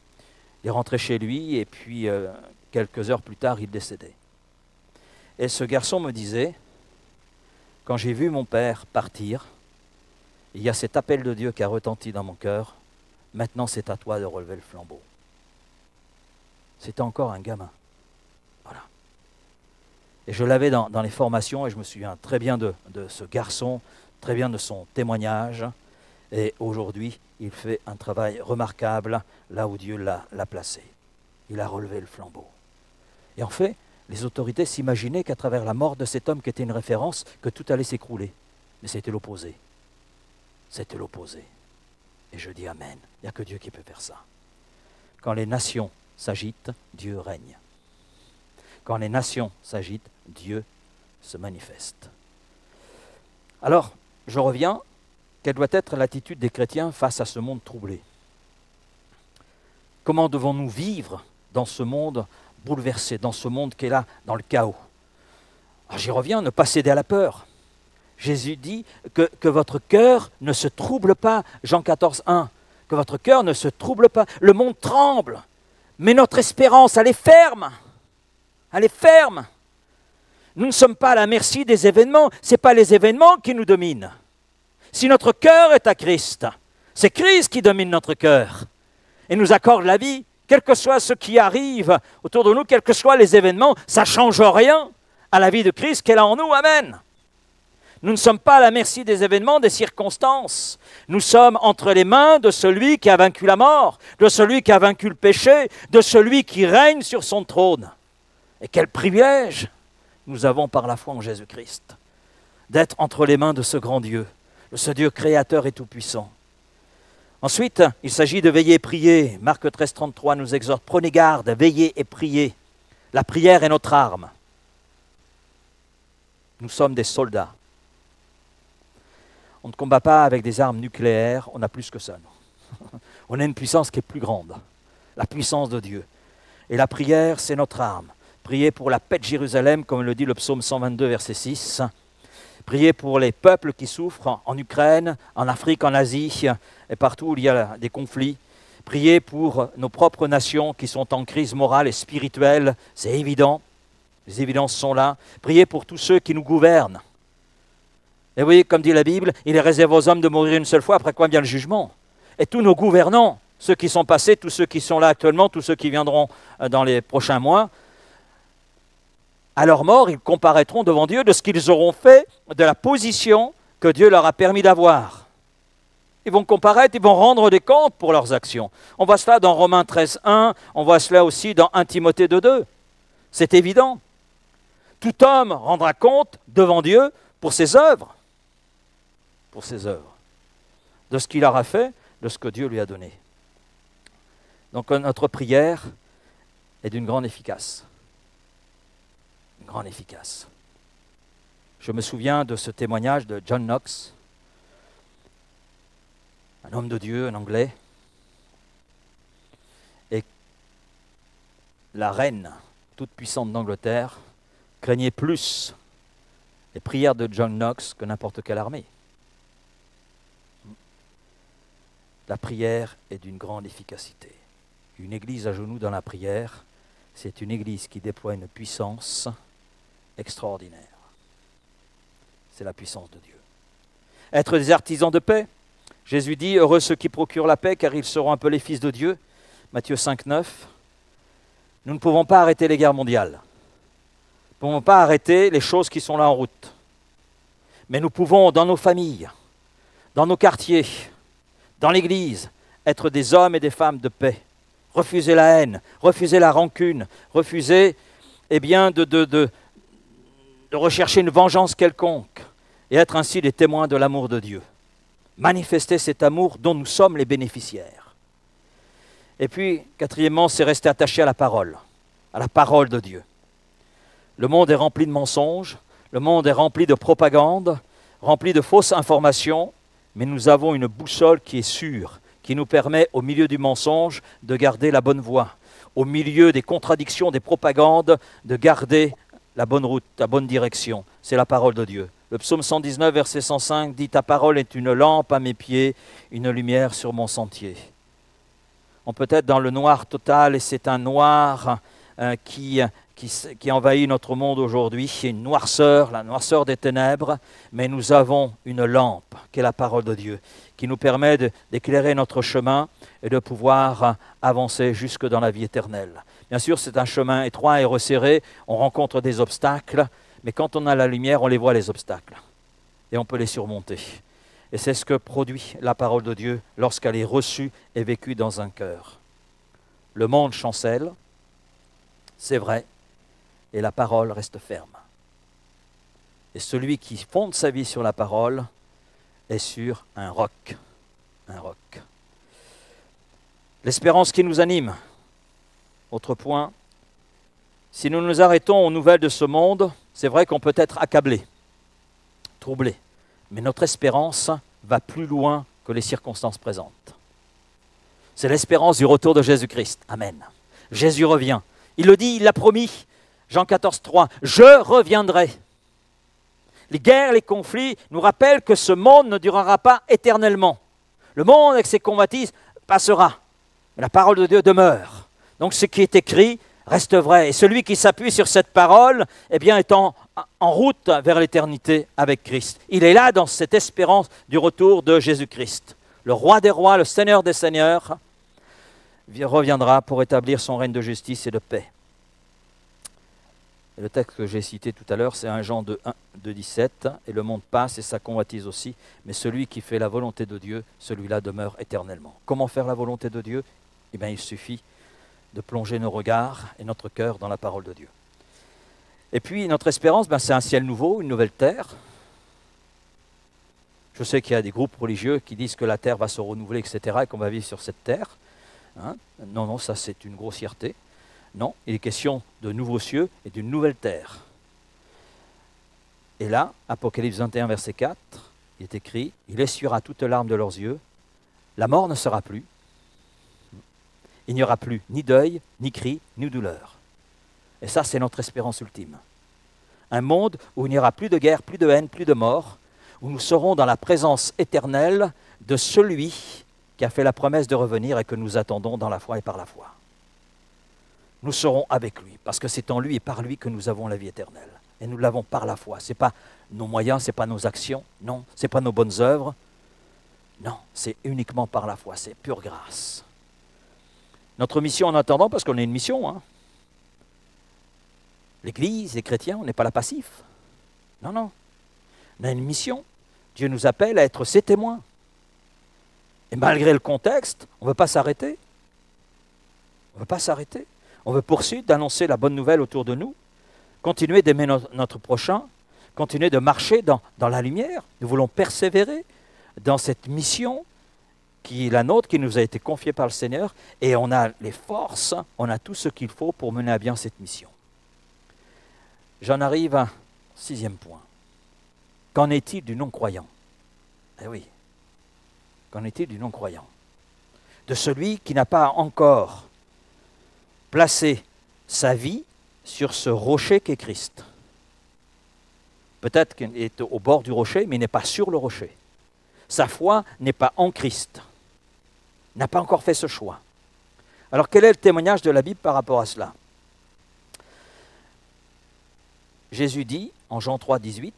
Il est rentré chez lui et puis quelques heures plus tard, il décédait. Et ce garçon me disait, quand j'ai vu mon père partir, il y a cet appel de Dieu qui a retenti dans mon cœur, maintenant c'est à toi de relever le flambeau. C'était encore un gamin. Voilà. Et je l'avais dans les formations et je me souviens très bien de ce garçon, très bien de son témoignage. Et aujourd'hui, il fait un travail remarquable là où Dieu l'a placé. Il a relevé le flambeau. Et en fait, les autorités s'imaginaient qu'à travers la mort de cet homme qui était une référence, que tout allait s'écrouler. Mais c'était l'opposé. C'était l'opposé. Et je dis Amen. Il n'y a que Dieu qui peut faire ça. Quand les nations s'agitent, Dieu règne. Quand les nations s'agitent, Dieu se manifeste. Alors, je reviens. Quelle doit être l'attitude des chrétiens face à ce monde troublé? Comment devons-nous vivre dans ce monde bouleversé, dans ce monde qui est là, dans le chaos? Alors j'y reviens, ne pas céder à la peur. Jésus dit que votre cœur ne se trouble pas, Jean 14, 1, que votre cœur ne se trouble pas. Le monde tremble, mais notre espérance, elle est ferme. Elle est ferme. Nous ne sommes pas à la merci des événements, ce n'est pas les événements qui nous dominent. Si notre cœur est à Christ, c'est Christ qui domine notre cœur et nous accorde la vie, quel que soit ce qui arrive autour de nous, quels que soient les événements, ça ne change rien à la vie de Christ qu'elle a en nous. Amen. Nous ne sommes pas à la merci des événements, des circonstances. Nous sommes entre les mains de celui qui a vaincu la mort, de celui qui a vaincu le péché, de celui qui règne sur son trône. Et quel privilège nous avons par la foi en Jésus-Christ d'être entre les mains de ce grand Dieu, de ce Dieu créateur et tout-puissant. Ensuite, il s'agit de veiller et prier. Marc 13, 33 nous exhorte, prenez garde, veillez et priez. La prière est notre arme. Nous sommes des soldats. On ne combat pas avec des armes nucléaires, on a plus que ça. On a une puissance qui est plus grande, la puissance de Dieu. Et la prière, c'est notre arme. Priez pour la paix de Jérusalem, comme le dit le psaume 122, verset 6. Priez pour les peuples qui souffrent en Ukraine, en Afrique, en Asie et partout où il y a des conflits. Priez pour nos propres nations qui sont en crise morale et spirituelle, c'est évident. Les évidences sont là. Priez pour tous ceux qui nous gouvernent. Et vous voyez, comme dit la Bible, il est réservé aux hommes de mourir une seule fois, après quoi vient le jugement. Et tous nos gouvernants, ceux qui sont passés, tous ceux qui sont là actuellement, tous ceux qui viendront dans les prochains mois, à leur mort, ils comparaîtront devant Dieu de ce qu'ils auront fait, de la position que Dieu leur a permis d'avoir. Ils vont comparaître, ils vont rendre des comptes pour leurs actions. On voit cela dans Romains 13.1, on voit cela aussi dans 1 Timothée 2.2. C'est évident. Tout homme rendra compte devant Dieu pour ses œuvres. Pour ses œuvres. De ce qu'il aura fait, de ce que Dieu lui a donné. Donc notre prière est d'une grande efficace. Une grande efficace. Je me souviens de ce témoignage de John Knox, un homme de Dieu, un Anglais, et la reine toute puissante d'Angleterre craignait plus les prières de John Knox que n'importe quelle armée. La prière est d'une grande efficacité. Une église à genoux dans la prière, c'est une église qui déploie une puissance extraordinaire. C'est la puissance de Dieu. Être des artisans de paix. Jésus dit, heureux ceux qui procurent la paix, car ils seront appelés fils de Dieu. Matthieu 5.9. Nous ne pouvons pas arrêter les guerres mondiales. Nous ne pouvons pas arrêter les choses qui sont là en route. Mais nous pouvons, dans nos familles, dans nos quartiers, dans l'Église, être des hommes et des femmes de paix. Refuser la haine, refuser la rancune, refuser de rechercher une vengeance quelconque et être ainsi des témoins de l'amour de Dieu. Manifester cet amour dont nous sommes les bénéficiaires. Et puis, quatrièmement, c'est rester attaché à la parole de Dieu. Le monde est rempli de mensonges, le monde est rempli de propagande, rempli de fausses informations, mais nous avons une boussole qui est sûre, qui nous permet, au milieu du mensonge, de garder la bonne voie, au milieu des contradictions, des propagandes, de garder la bonne route, la bonne direction. C'est la parole de Dieu. Le psaume 119, verset 105 dit « Ta parole est une lampe à mes pieds, une lumière sur mon sentier. » On peut être dans le noir total et c'est un noir qui envahit notre monde aujourd'hui, une noirceur, la noirceur des ténèbres, mais nous avons une lampe qui est la parole de Dieu, qui nous permet d'éclairer notre chemin et de pouvoir avancer jusque dans la vie éternelle. Bien sûr, c'est un chemin étroit et resserré, on rencontre des obstacles, mais quand on a la lumière, on les voit les obstacles et on peut les surmonter. Et c'est ce que produit la parole de Dieu lorsqu'elle est reçue et vécue dans un cœur. Le monde chancelle, c'est vrai, et la parole reste ferme. Et celui qui fonde sa vie sur la parole est sur un roc. Un roc. L'espérance qui nous anime. Autre point, si nous nous arrêtons aux nouvelles de ce monde, c'est vrai qu'on peut être accablé, troublé. Mais notre espérance va plus loin que les circonstances présentes. C'est l'espérance du retour de Jésus-Christ. Amen. Jésus revient. Il le dit, il l'a promis. Jean 14.3, « Je reviendrai ». Les guerres, les conflits nous rappellent que ce monde ne durera pas éternellement. Le monde avec ses convoitises passera. Mais la parole de Dieu demeure. Donc ce qui est écrit reste vrai. Et celui qui s'appuie sur cette parole, est en route vers l'éternité avec Christ. Il est là dans cette espérance du retour de Jésus-Christ. Le roi des rois, le seigneur des seigneurs, reviendra pour établir son règne de justice et de paix. Et le texte que j'ai cité tout à l'heure, c'est 1 Jean 2.17, et le monde passe et sa convoitise aussi, mais celui qui fait la volonté de Dieu, celui-là demeure éternellement. Comment faire la volonté de Dieu ? Il suffit de plonger nos regards et notre cœur dans la parole de Dieu. Et puis notre espérance, c'est un ciel nouveau, une nouvelle terre. Je sais qu'il y a des groupes religieux qui disent que la terre va se renouveler, etc., et qu'on va vivre sur cette terre. Non, ça c'est une grossièreté. Non, il est question de nouveaux cieux et d'une nouvelle terre. Et là, Apocalypse 21, verset 4, il est écrit, « Il essuiera toute larme de leurs yeux, la mort ne sera plus, il n'y aura plus ni deuil, ni cri, ni douleur. » Et ça, c'est notre espérance ultime. Un monde où il n'y aura plus de guerre, plus de haine, plus de mort, où nous serons dans la présence éternelle de celui qui a fait la promesse de revenir et que nous attendons dans la foi et par la foi. Nous serons avec lui, parce que c'est en lui et par lui que nous avons la vie éternelle. Et nous l'avons par la foi. Ce n'est pas nos moyens, ce n'est pas nos actions, non, ce n'est pas nos bonnes œuvres. Non, c'est uniquement par la foi, c'est pure grâce. Notre mission en attendant, parce qu'on a une mission, hein. L'Église, les chrétiens, on n'est pas là passif. Non, non. On a une mission. Dieu nous appelle à être ses témoins. Et malgré le contexte, on ne veut pas s'arrêter. On ne veut pas s'arrêter. On veut poursuivre d'annoncer la bonne nouvelle autour de nous, continuer d'aimer notre prochain, continuer de marcher dans la lumière. Nous voulons persévérer dans cette mission qui est la nôtre, qui nous a été confiée par le Seigneur, et on a les forces, on a tout ce qu'il faut pour mener à bien cette mission. J'en arrive à 6e point. Qu'en est-il du non-croyant? Eh oui, qu'en est-il du non-croyant? De celui qui n'a pas encore placé sa vie sur ce rocher qu'est Christ. Peut-être qu'il est au bord du rocher, mais il n'est pas sur le rocher. Sa foi n'est pas en Christ. Il n'a pas encore fait ce choix. Alors quel est le témoignage de la Bible par rapport à cela? Jésus dit, en Jean 3, 18,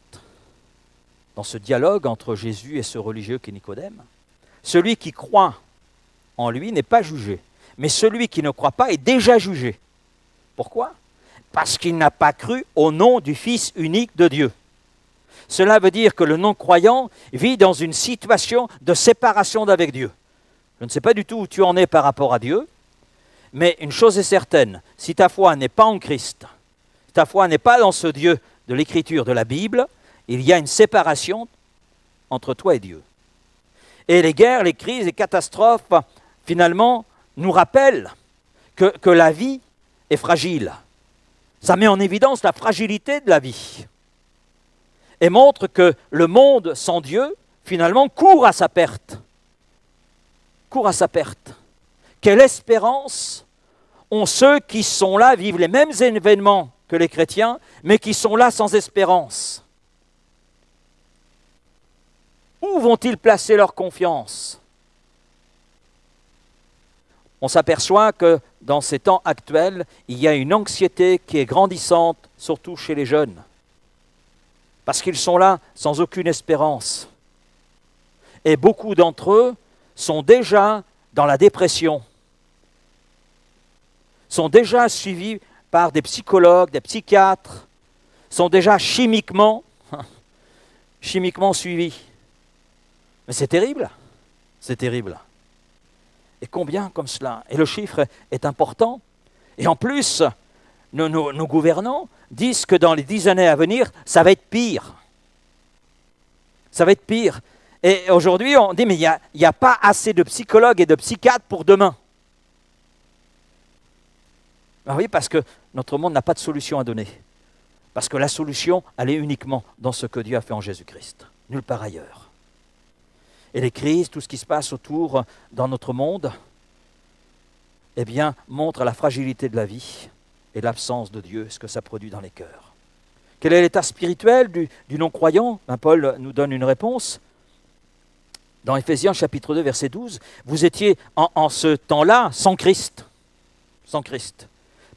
dans ce dialogue entre Jésus et ce religieux qui est Nicodème, « Celui qui croit en lui n'est pas jugé, mais celui qui ne croit pas est déjà jugé. » Pourquoi? Parce qu'il n'a pas cru au nom du Fils unique de Dieu. Cela veut dire que le non-croyant vit dans une situation de séparation d'avec Dieu. Je ne sais pas du tout où tu en es par rapport à Dieu, mais une chose est certaine, si ta foi n'est pas en Christ, ta foi n'est pas dans ce Dieu de l'Écriture, de la Bible, il y a une séparation entre toi et Dieu. Et les guerres, les crises, les catastrophes, finalement, nous rappellent que la vie est fragile. Ça met en évidence la fragilité de la vie. Et montre que le monde sans Dieu, finalement, court à sa perte. Court à sa perte. Quelle espérance ont ceux qui sont là, vivent les mêmes événements que les chrétiens, mais qui sont là sans espérance. Où vont-ils placer leur confiance? On s'aperçoit que dans ces temps actuels, il y a une anxiété qui est grandissante, surtout chez les jeunes, parce qu'ils sont là sans aucune espérance. Et beaucoup d'entre eux sont déjà dans la dépression, sont déjà suivis par des psychologues, des psychiatres, sont déjà chimiquement suivis. Mais c'est terrible, c'est terrible. Et combien comme cela? Et le chiffre est important. Et en plus, nos gouvernants disent que dans les 10 années à venir, ça va être pire. Ça va être pire. Et aujourd'hui, on dit, mais il n'y a pas assez de psychologues et de psychiatres pour demain. Ben oui, parce que notre monde n'a pas de solution à donner. Parce que la solution, elle est uniquement dans ce que Dieu a fait en Jésus-Christ. Nulle part ailleurs. Et les crises, tout ce qui se passe autour dans notre monde, eh bien, montre la fragilité de la vie et l'absence de Dieu, ce que ça produit dans les cœurs. Quel est l'état spirituel du non-croyant? Ben, Paul nous donne une réponse. Dans Éphésiens chapitre 2, verset 12, vous étiez en ce temps-là sans Christ. Sans Christ.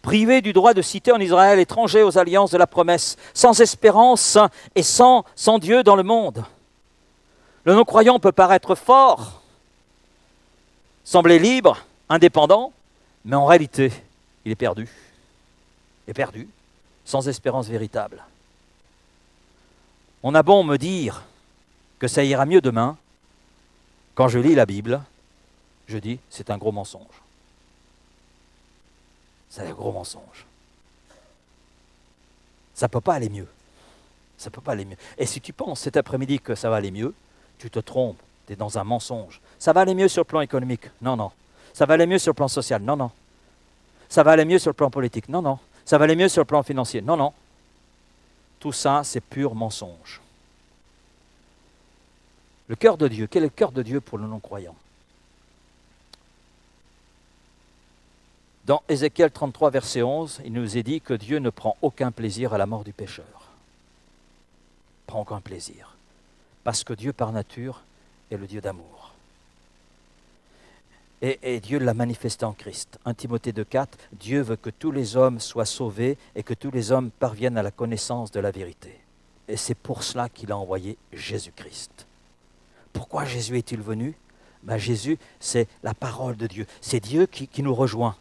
Privés du droit de citer en Israël, étrangers aux alliances de la promesse, sans espérance et sans Dieu dans le monde. Le non-croyant peut paraître fort, sembler libre, indépendant, mais en réalité, il est perdu. Il est perdu, sans espérance véritable. On a bon me dire que ça ira mieux demain. Quand je lis la Bible, je dis c'est un gros mensonge. C'est un gros mensonge. Ça ne peut pas aller mieux. Ça ne peut pas aller mieux. Et si tu penses cet après-midi que ça va aller mieux, tu te trompes, tu es dans un mensonge. Ça va aller mieux sur le plan économique? Non, non. Ça va aller mieux sur le plan social? Non, non. Ça va aller mieux sur le plan politique? Non, non. Ça va aller mieux sur le plan financier? Non, non. Tout ça, c'est pur mensonge. Le cœur de Dieu, quel est le cœur de Dieu pour le non-croyant? Dans Ézéchiel 33, verset 11, il nous est dit que Dieu ne prend aucun plaisir à la mort du pécheur. Il prend aucun plaisir. Parce que Dieu, par nature, est le Dieu d'amour. Et Dieu l'a manifesté en Christ. 1 Timothée 2,4, Dieu veut que tous les hommes soient sauvés et que tous les hommes parviennent à la connaissance de la vérité. Et c'est pour cela qu'il a envoyé Jésus-Christ. Pourquoi Jésus est-il venu? Jésus, c'est la parole de Dieu. C'est Dieu qui nous rejoint.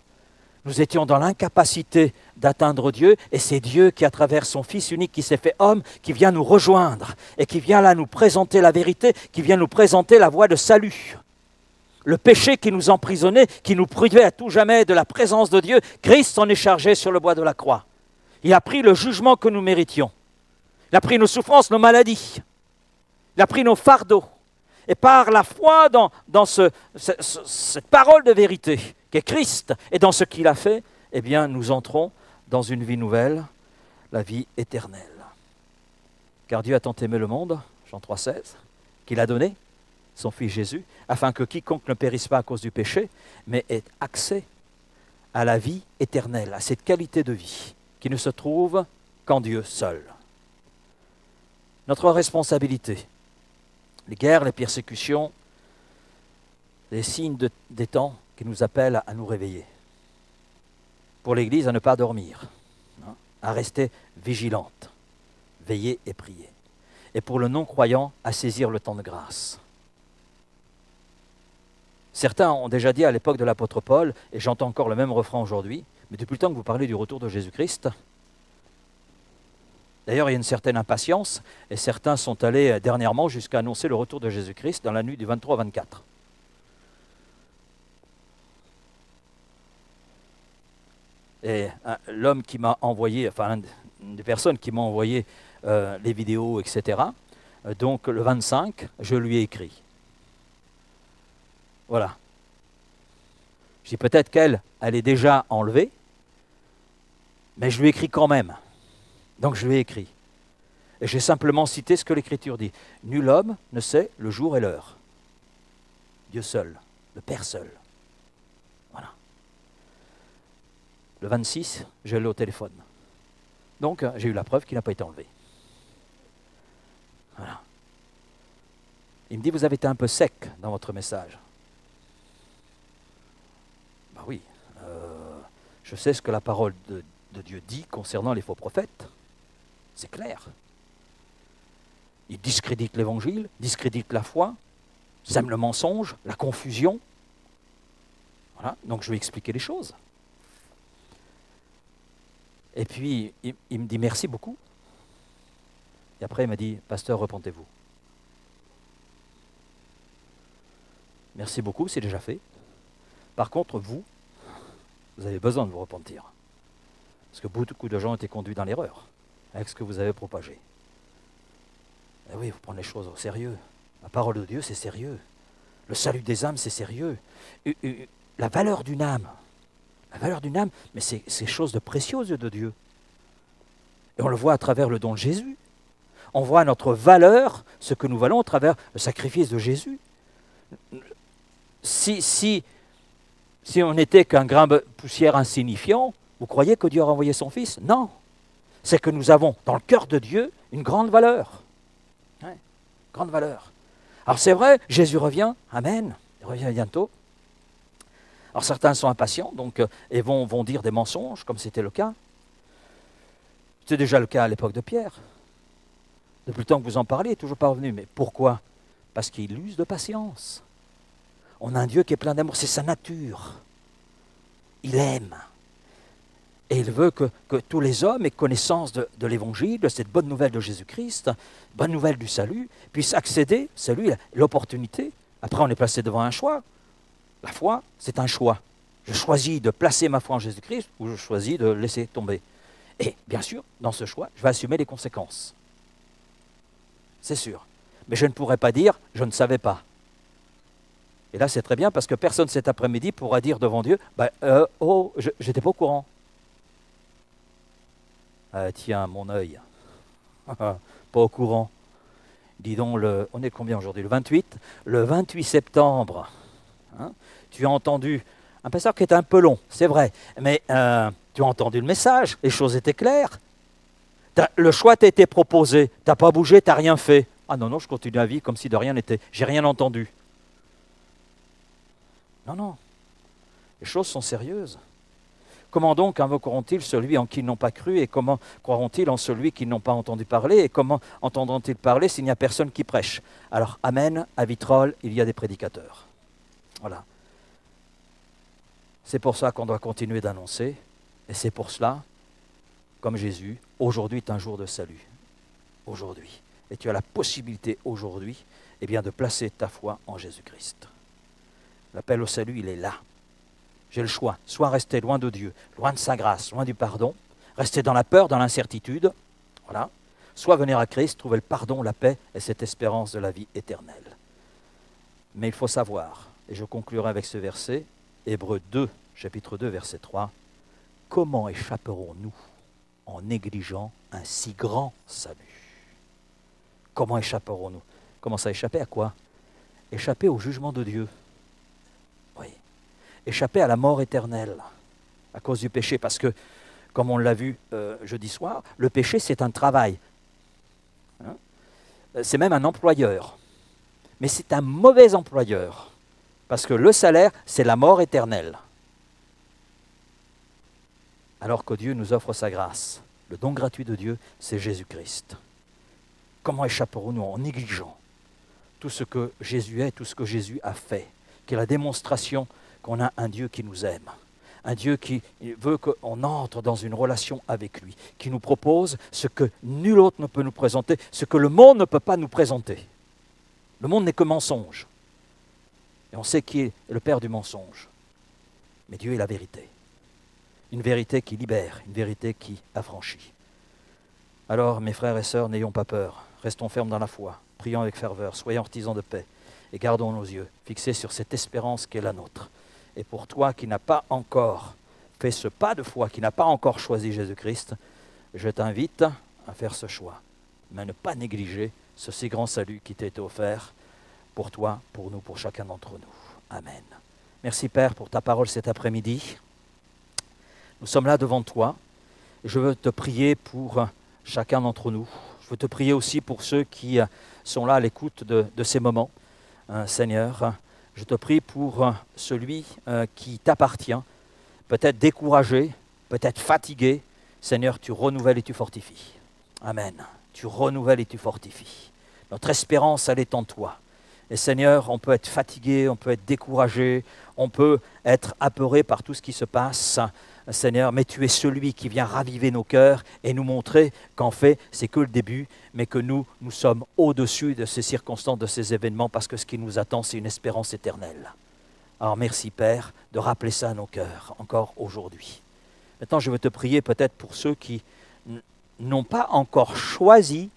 Nous étions dans l'incapacité d'atteindre Dieu, et c'est Dieu qui, à travers son Fils unique qui s'est fait homme, qui vient nous rejoindre, et qui vient là nous présenter la vérité, qui vient nous présenter la voie de salut. Le péché qui nous emprisonnait, qui nous privait à tout jamais de la présence de Dieu, Christ s'en est chargé sur le bois de la croix. Il a pris le jugement que nous méritions. Il a pris nos souffrances, nos maladies. Il a pris nos fardeaux. Et par la foi dans cette parole de vérité qu'est Christ et dans ce qu'il a fait, eh bien, nous entrons dans une vie nouvelle, la vie éternelle. Car Dieu a tant aimé le monde, Jean 3,16, qu'il a donné son Fils Jésus, afin que quiconque ne périsse pas à cause du péché, mais ait accès à la vie éternelle, à cette qualité de vie qui ne se trouve qu'en Dieu seul. Notre responsabilité, les guerres, les persécutions, les signes des temps qui nous appellent à nous réveiller. Pour l'Église, à ne pas dormir, à rester vigilante, veiller et prier. Et pour le non-croyant, à saisir le temps de grâce. Certains ont déjà dit à l'époque de l'apôtre Paul, et j'entends encore le même refrain aujourd'hui, mais depuis le temps que vous parlez du retour de Jésus-Christ, d'ailleurs il y a une certaine impatience, et certains sont allés dernièrement jusqu'à annoncer le retour de Jésus-Christ dans la nuit du 23 au 24. Et l'homme qui m'a envoyé, enfin une des personnes qui m'a envoyé les vidéos, etc., donc le 25, je lui ai écrit. Voilà. Je dis peut-être qu'elle est déjà enlevée, mais je lui écris quand même. Donc je lui ai écrit. Et j'ai simplement cité ce que l'Écriture dit. Nul homme ne sait le jour et l'heure. Dieu seul, le Père seul. Voilà. Le 26, je l'ai au téléphone. Donc j'ai eu la preuve qu'il n'a pas été enlevé. Voilà. Il me dit, vous avez été un peu sec dans votre message. Ben oui, je sais ce que la parole de Dieu dit concernant les faux prophètes. C'est clair. Ils discréditent l'évangile, discréditent la foi, sèment le mensonge, la confusion. Voilà, donc je lui ai expliqué les choses. Et puis, il me dit merci beaucoup. Et après, il m'a dit, pasteur, repentez-vous. Merci beaucoup, c'est déjà fait. Par contre, vous avez besoin de vous repentir. Parce que beaucoup de gens ont été conduits dans l'erreur avec ce que vous avez propagé. Et oui, il faut prendre les choses au sérieux. La parole de Dieu, c'est sérieux. Le salut des âmes, c'est sérieux. La valeur d'une âme, mais c'est quelque chose de précieux aux yeux de Dieu. Et on le voit à travers le don de Jésus. On voit notre valeur, ce que nous valons à travers le sacrifice de Jésus. Si on n'était qu'un grain de poussière insignifiant, vous croyez que Dieu a envoyé son Fils? Non. C'est que nous avons dans le cœur de Dieu une grande valeur. Ouais, grande valeur. Alors c'est vrai, Jésus revient, amen, il revient bientôt. Alors certains sont impatients, donc, et vont dire des mensonges, comme c'était le cas. C'était déjà le cas à l'époque de Pierre. Depuis le temps que vous en parlez, il n'est toujours pas revenu. Mais pourquoi? Parce qu'il use de patience. On a un Dieu qui est plein d'amour, c'est sa nature. Il aime. Et il veut que tous les hommes aient connaissance de l'Évangile, de cette bonne nouvelle de Jésus-Christ, bonne nouvelle du salut, puissent accéder, c'est lui l'opportunité. Après, on est placé devant un choix. La foi, c'est un choix. Je choisis de placer ma foi en Jésus-Christ ou je choisis de laisser tomber. Et bien sûr, dans ce choix, je vais assumer les conséquences. C'est sûr. Mais je ne pourrais pas dire « je ne savais pas ». Et là, c'est très bien parce que personne cet après-midi pourra dire devant Dieu « oh, j'étais pas au courant ». Tiens, mon œil, pas au courant. Dis donc, on est combien aujourd'hui? Le 28 septembre, hein, tu as entendu Un pasteur qui est un peu long, c'est vrai. Mais tu as entendu le message, les choses étaient claires. Le choix t'a été proposé, tu n'as pas bougé, tu n'as rien fait. Ah non, non, je continue la vie comme si de rien n'était. J'ai rien entendu. Non, non. Les choses sont sérieuses. Comment donc invoqueront-ils celui en qui ils n'ont pas cru, et comment croiront-ils en celui qu'ils n'ont pas entendu parler, et comment entendront-ils parler s'il n'y a personne qui prêche? Alors, amen, à Vitrolles, il y a des prédicateurs. Voilà. C'est pour ça qu'on doit continuer d'annoncer, et c'est pour cela, comme Jésus, aujourd'hui est un jour de salut. Aujourd'hui. Et tu as la possibilité aujourd'hui, eh bien, de placer ta foi en Jésus-Christ. L'appel au salut, il est là. J'ai le choix, soit rester loin de Dieu, loin de sa grâce, loin du pardon, rester dans la peur, dans l'incertitude, voilà, soit venir à Christ, trouver le pardon, la paix et cette espérance de la vie éternelle. Mais il faut savoir, et je conclurai avec ce verset, Hébreux 2, chapitre 2, verset 3, comment échapperons-nous en négligeant un si grand salut? Comment échapperons-nous? Comment ça, échapper à quoi? Échapper au jugement de Dieu. Oui. Échapper à la mort éternelle à cause du péché. Parce que, comme on l'a vu jeudi soir, le péché, c'est un travail. Hein? C'est même un employeur. Mais c'est un mauvais employeur. Parce que le salaire, c'est la mort éternelle. Alors que Dieu nous offre sa grâce. Le don gratuit de Dieu, c'est Jésus-Christ. Comment échapperons-nous en négligeant tout ce que Jésus est, tout ce que Jésus a fait, qui est la démonstration qu'on a un Dieu qui nous aime, un Dieu qui veut qu'on entre dans une relation avec lui, qui nous propose ce que nul autre ne peut nous présenter, ce que le monde ne peut pas nous présenter. Le monde n'est que mensonge. Et on sait qui est le père du mensonge. Mais Dieu est la vérité. Une vérité qui libère, une vérité qui affranchit. Alors, mes frères et sœurs, n'ayons pas peur. Restons fermes dans la foi, prions avec ferveur, soyons artisans de paix et gardons nos yeux fixés sur cette espérance qui est la nôtre. Et pour toi qui n'as pas encore fait ce pas de foi, qui n'a pas encore choisi Jésus-Christ, je t'invite à faire ce choix, mais à ne pas négliger ce si grand salut qui t'a été offert pour toi, pour nous, pour chacun d'entre nous. Amen. Merci Père pour ta parole cet après-midi. Nous sommes là devant toi. Je veux te prier pour chacun d'entre nous. Je veux te prier aussi pour ceux qui sont là à l'écoute de ces moments. Seigneur, je te prie pour celui qui t'appartient, peut-être découragé, peut-être fatigué. Seigneur, tu renouvelles et tu fortifies. Amen. Tu renouvelles et tu fortifies. Notre espérance, elle est en toi. Et Seigneur, on peut être fatigué, on peut être découragé, on peut être apeuré par tout ce qui se passe. Seigneur, mais tu es celui qui vient raviver nos cœurs et nous montrer qu'en fait, c'est que le début, mais que nous sommes au-dessus de ces circonstances, de ces événements, parce que ce qui nous attend, c'est une espérance éternelle. Alors merci Père de rappeler ça à nos cœurs, encore aujourd'hui. Maintenant, je veux te prier peut-être pour ceux qui n'ont pas encore choisi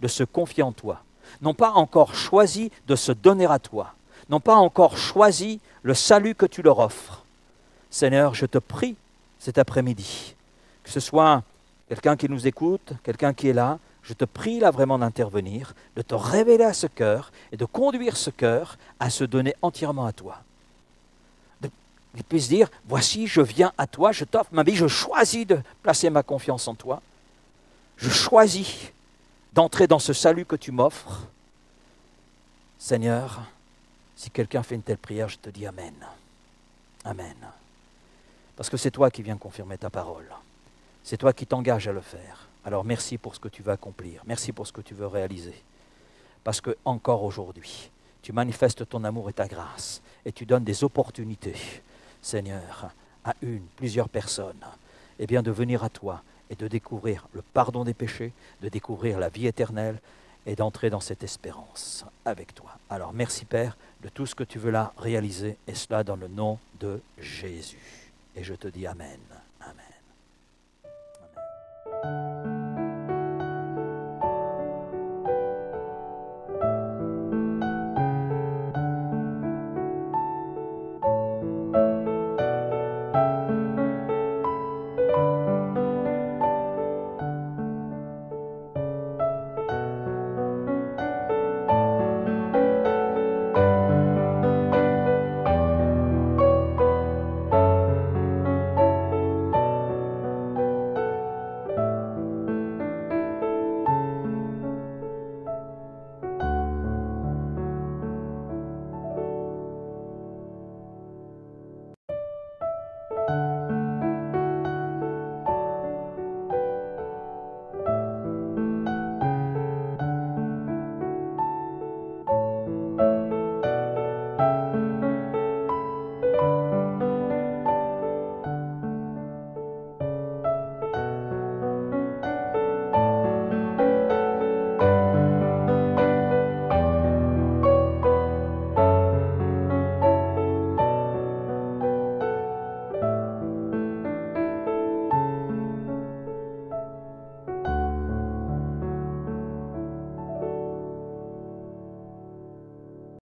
de se confier en toi, n'ont pas encore choisi de se donner à toi, n'ont pas encore choisi le salut que tu leur offres. Seigneur, je te prie cet après-midi, que ce soit quelqu'un qui nous écoute, quelqu'un qui est là, je te prie là vraiment d'intervenir, de te révéler à ce cœur et de conduire ce cœur à se donner entièrement à toi. Qu'il puisse dire, voici, je viens à toi, je t'offre ma vie, je choisis de placer ma confiance en toi. Je choisis d'entrer dans ce salut que tu m'offres. Seigneur, si quelqu'un fait une telle prière, je te dis Amen. Amen. Parce que c'est toi qui viens confirmer ta parole. C'est toi qui t'engages à le faire. Alors merci pour ce que tu veux accomplir. Merci pour ce que tu veux réaliser. Parce que encore aujourd'hui, tu manifestes ton amour et ta grâce. Et tu donnes des opportunités, Seigneur, à plusieurs personnes, eh bien de venir à toi et de découvrir le pardon des péchés, de découvrir la vie éternelle et d'entrer dans cette espérance avec toi. Alors merci Père de tout ce que tu veux là réaliser, et cela dans le nom de Jésus. Et je te dis Amen. Amen. Amen.